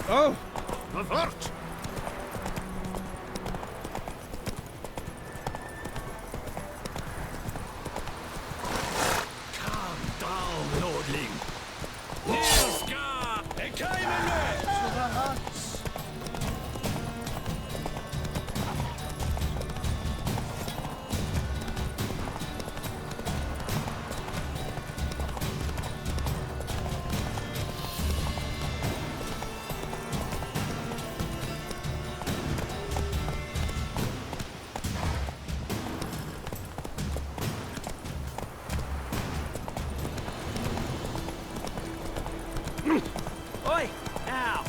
Oh! Avert! Calm down, lordling. Nilska! They came in there! To the huts! Oi! Now!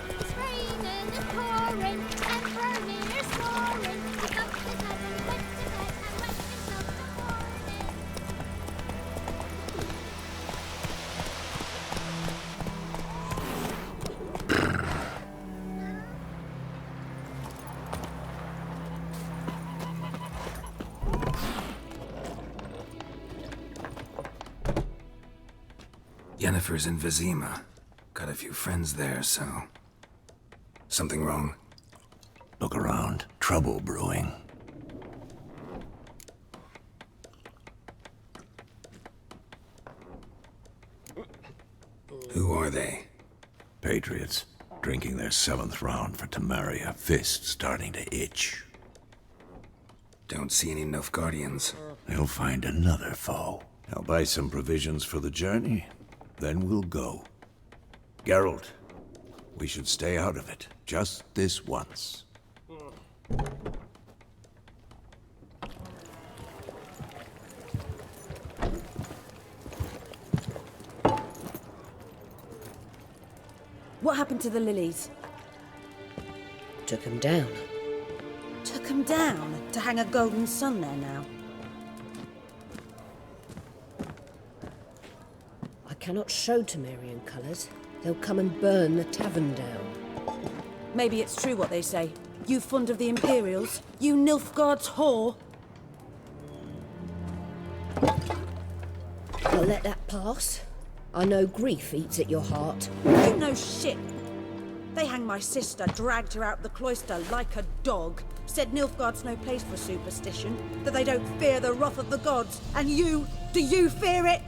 It's raining, it's pouring, and burning, you're snoring. It's up to heaven, wet to bed, and wet yourself till morning. Yennefer's in Vizima. Got a few friends there, so... Something wrong? Look around. Trouble brewing. Who are they? Patriots. Drinking their 7th round for Temeria. Fists starting to itch. Don't see any Nilfgaardians. They'll find another foe. I'll buy some provisions for the journey. Then we'll go. Geralt, we should stay out of it. Just this once. What happened to the lilies? Took him down. Took 'em down to hang a golden sun there now. I cannot show Temerian colours. They'll come and burn the tavern down. Maybe it's true what they say. You fond of the Imperials? You Nilfgaard's whore? I'll let that pass. I know grief eats at your heart. You know shit. They hanged my sister, dragged her out the cloister like a dog. Said Nilfgaard's no place for superstition, that they don't fear the wrath of the gods. And you, do you fear it?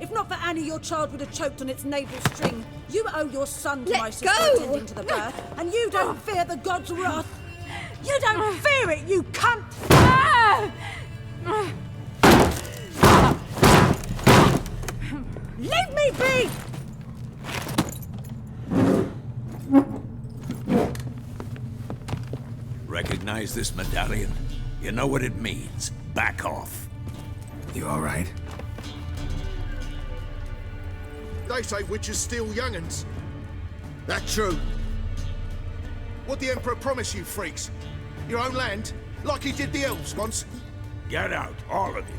If not for Annie, your child would have choked on its navel string. You owe your son to Let my sister go! attending to the birth, and you don't fear the gods' wrath. You don't fear it, you cunt! Leave me be! Recognize this medallion? You know what it means. Back off. You alright? They say witches steal young'uns. That true? What'd the Emperor promise you, freaks? Your own land? Like he did the elves once? Get out, all of you.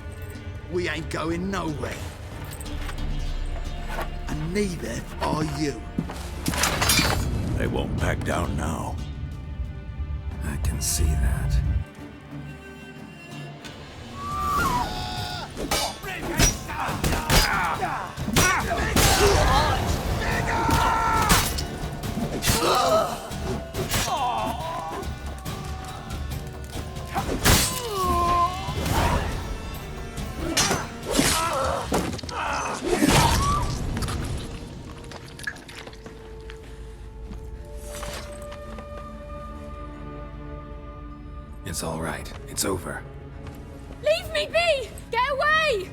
We ain't going nowhere. And neither are you. They won't back down now. I can see that. It's all right. It's over. Leave me be! Get away!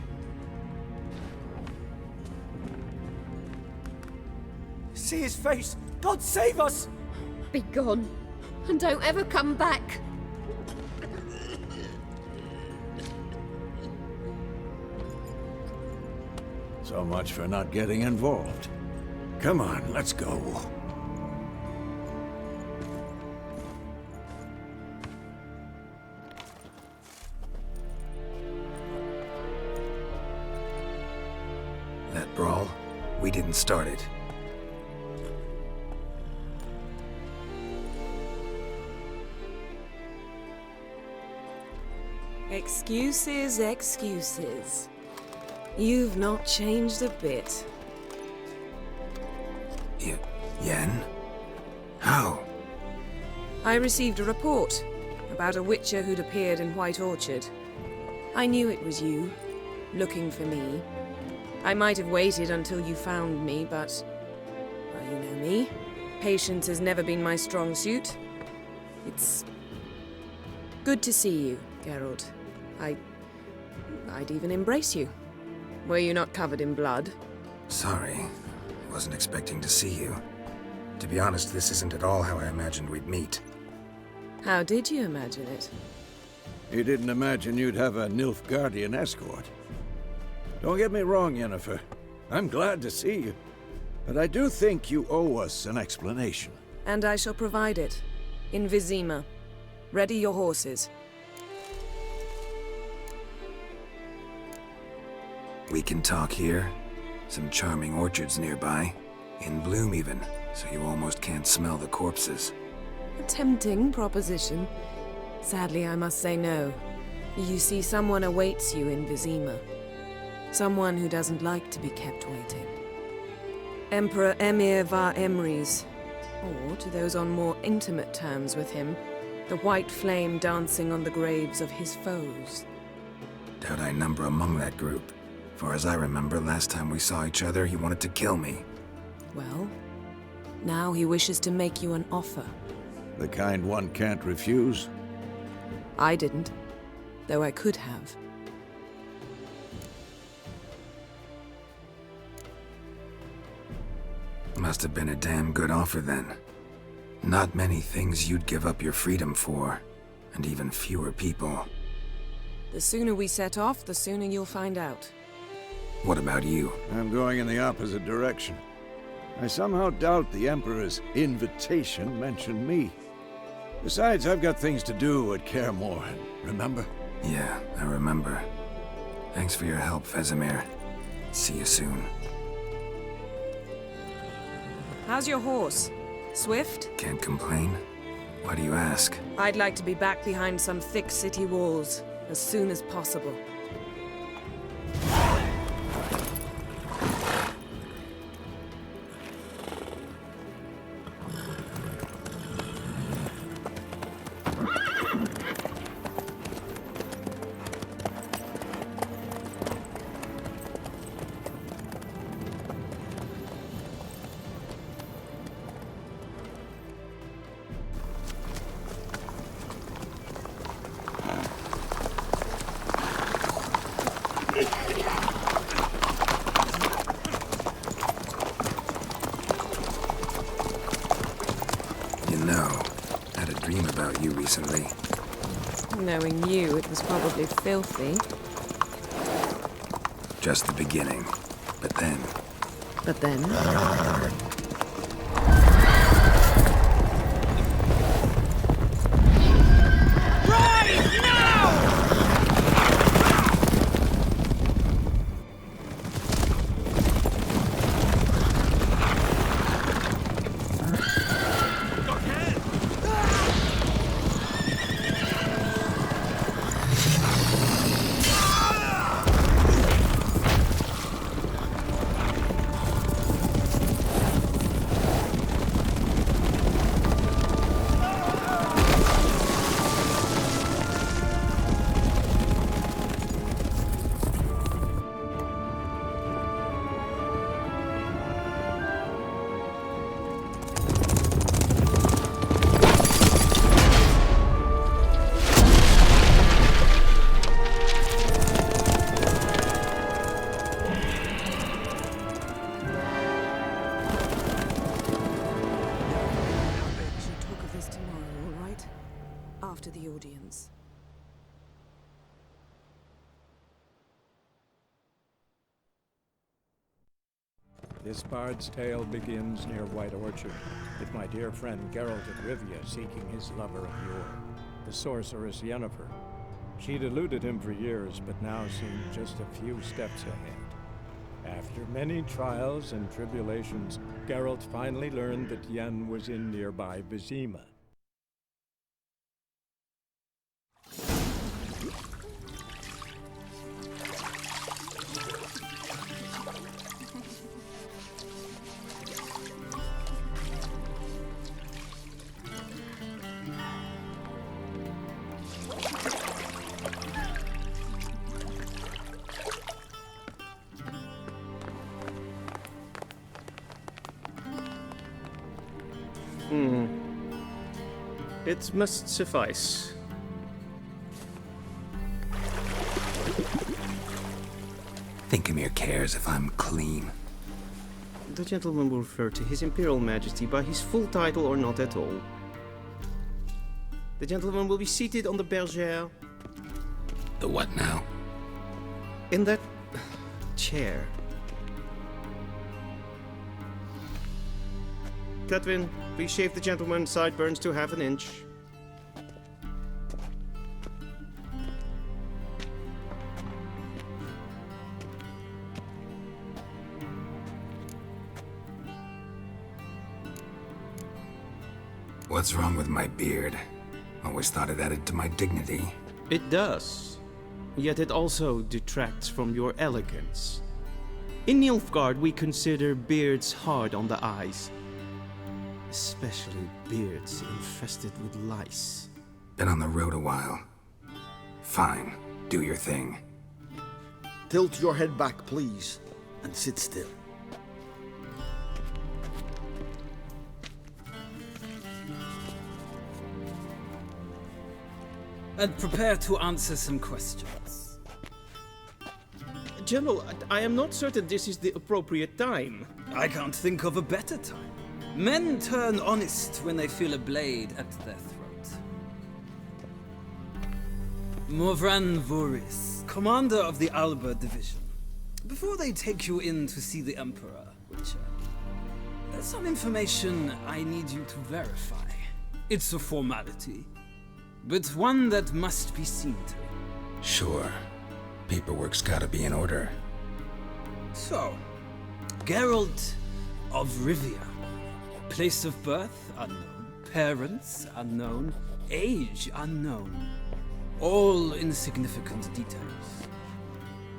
See his face! God save us! Be gone, and don't ever come back. So much for not getting involved. Come on, let's go. That brawl, we didn't start it. Excuses, excuses. You've not changed a bit. Yen? How? I received a report about a witcher who'd appeared in White Orchard. I knew it was you, looking for me. I might have waited until you found me, but... well, you know me. Patience has never been my strong suit. It's... good to see you, Geralt. I'd even embrace you. Were you not covered in blood? Sorry. Wasn't expecting to see you. To be honest, this isn't at all how I imagined we'd meet. How did you imagine it? You didn't imagine you'd have a Nilfgaardian escort. Don't get me wrong, Yennefer. I'm glad to see you. But I do think you owe us an explanation. And I shall provide it. In Vizima. Ready your horses. We can talk here. Some charming orchards nearby. In bloom even, so you almost can't smell the corpses. A tempting proposition. Sadly, I must say no. You see, someone awaits you in Vizima. Someone who doesn't like to be kept waiting. Emperor Emir var Emrys. Or, to those on more intimate terms with him, the white flame dancing on the graves of his foes. Doubt I number among that group. Far as I remember, last time we saw each other, he wanted to kill me. Well, now he wishes to make you an offer. The kind one can't refuse. I didn't, though I could have. Must have been a damn good offer then. Not many things you'd give up your freedom for, and even fewer people. The sooner we set off, the sooner you'll find out. What about you? I'm going in the opposite direction. I somehow doubt the Emperor's invitation mentioned me. Besides, I've got things to do at Kaer Morhen, remember? Yeah, I remember. Thanks for your help, Vesemir. See you soon. How's your horse? Swift? Can't complain. Why do you ask? I'd like to be back behind some thick city walls as soon as possible. Recently. Knowing you, it was probably filthy. Just the beginning. But then... But then? After the audience. This bard's tale begins near White Orchard, with my dear friend Geralt of Rivia seeking his lover of yore, the sorceress After many trials and tribulations, Geralt finally learned that Yen was in nearby Vizima. It must suffice. Thinkamere cares if I'm clean. The gentleman will refer to His Imperial Majesty by his full title or not at all. The gentleman will be seated on the bergère. The what now? In that chair. Catwin, please shave the gentleman's sideburns to half an inch. What's wrong with my beard? Always thought it added to my dignity. It does. Yet it also detracts from your elegance. In Nilfgaard, we consider beards hard on the eyes. Especially beards infested with lice. Been on the road a while. Fine, do your thing. Tilt your head back, please, and sit still. And prepare to answer some questions. General, I am not certain this is the appropriate time. I can't think of a better time. Men turn honest when they feel a blade at their throat. Morvran Voris, commander of the Alba Division. Before they take you in to see the Emperor, Witcher, there's some information I need you to verify. It's a formality, but one that must be seen to. Sure. Paperwork's gotta be in order. So, Geralt of Rivia. Place of birth unknown, parents unknown, age unknown. All insignificant details.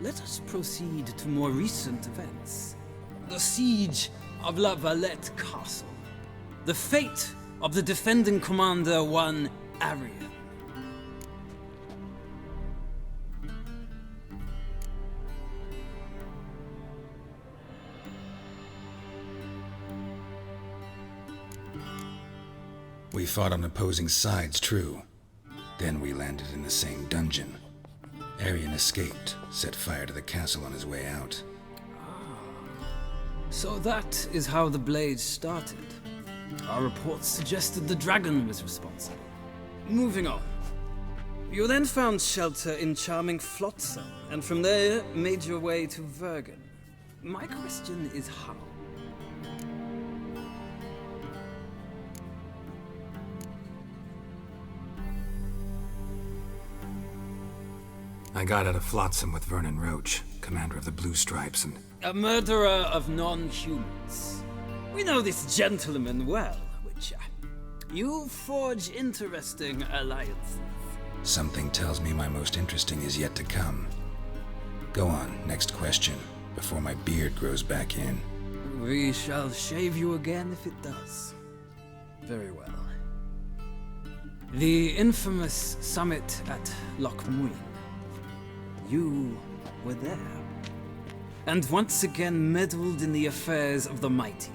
Let us proceed to more recent events. The siege of La Valette Castle. The fate of the defending commander, one Arian. We fought on opposing sides, true. Then we landed in the same dungeon. Arian escaped, set fire to the castle on his way out. So that is how the Blade started. Our reports suggested the dragon was responsible. Moving on. You then found shelter in charming Flotsam, and from there made your way to Vergen. My question is how? I got out of Flotsam with Vernon Roach, commander of the Blue Stripes, and... A murderer of non-humans. We know this gentleman well, Witcher. You forge interesting alliances. Something tells me my most interesting is yet to come. Go on, next question, before my beard grows back in. We shall shave you again if it does. Very well. The infamous summit at Loch Muin. You were there. And once again meddled in the affairs of the mighty.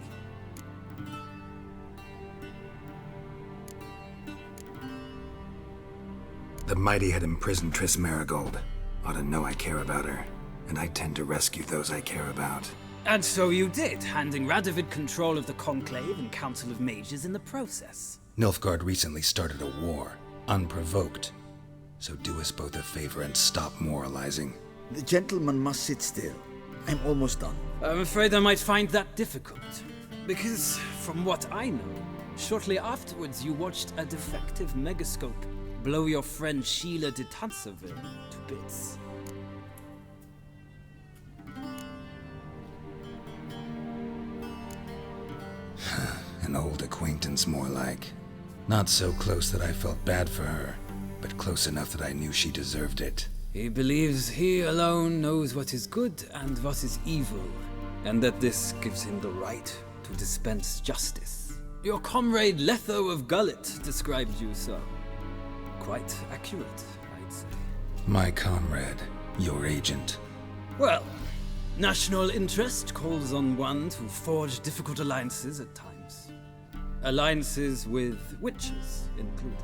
The mighty had imprisoned Triss Marigold. Ought to know I care about her, and I tend to rescue those I care about. And so you did, handing Radovid control of the Conclave and Council of Mages in the process. Nilfgaard recently started a war, unprovoked. So do us both a favor and stop moralizing. The gentleman must sit still. I'm almost done. I'm afraid I might find that difficult. Because, from what I know, shortly afterwards you watched a defective megascope blow your friend Sheila de Tanserville to bits. An old acquaintance, more like. Not so close that I felt bad for her, but close enough that I knew she deserved it. He believes he alone knows what is good and what is evil, and that this gives him the right to dispense justice. Your comrade Letho of Gullet described you so. Quite accurate, I'd say. My comrade, your agent. Well, national interest calls on one to forge difficult alliances at times. Alliances with witches included.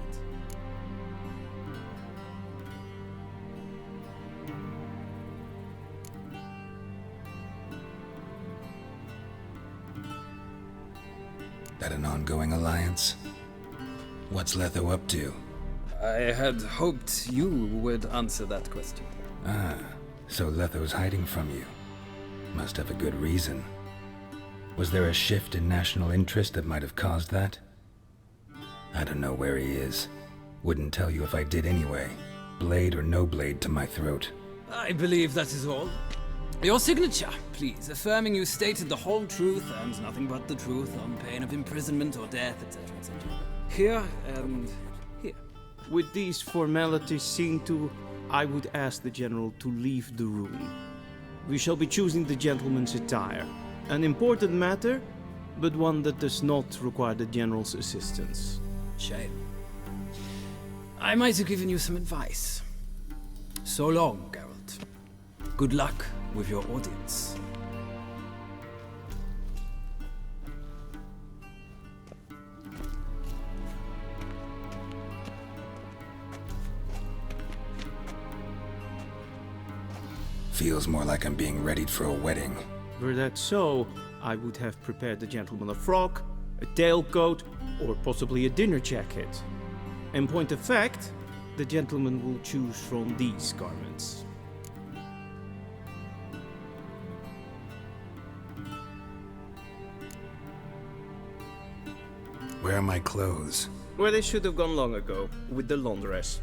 That an ongoing alliance? What's Letho up to? I had hoped you would answer that question. Ah, so Letho's hiding from you. Must have a good reason. Was there a shift in national interest that might have caused that? I don't know where he is. Wouldn't tell you if I did anyway. Blade or no blade to my throat. I believe that is all. Your signature, please, affirming you stated the whole truth and nothing but the truth on pain of imprisonment or death, etc., etc. Here and here. With these formalities seen to, I would ask the General to leave the room. We shall be choosing the gentleman's attire. An important matter, but one that does not require the General's assistance. Shame. I might have given you some advice. So long, Geralt. Good luck with your audience. Feels more like I'm being readied for a wedding. Were that so, I would have prepared the gentleman a frock, a tailcoat, or possibly a dinner jacket. In point of fact, the gentleman will choose from these garments. Where are my clothes? Where they should have gone long ago, with the laundress.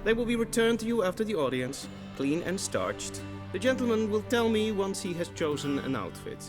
They will be returned to you after the audience, clean and starched. The gentleman will tell me once he has chosen an outfit.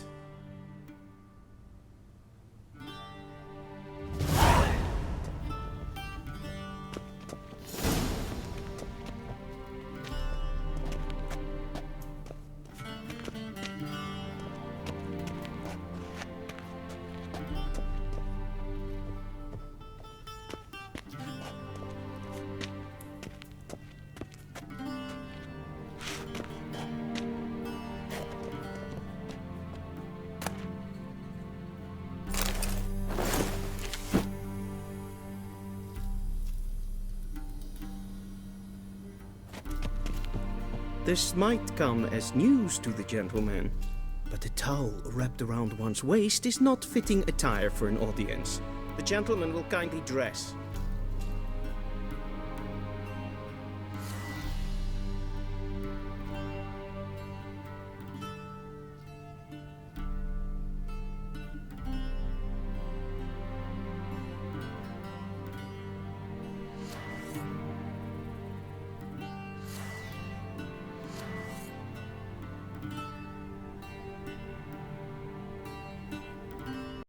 This might come as news to the gentleman, but a towel wrapped around one's waist is not fitting attire for an audience. The gentleman will kindly dress.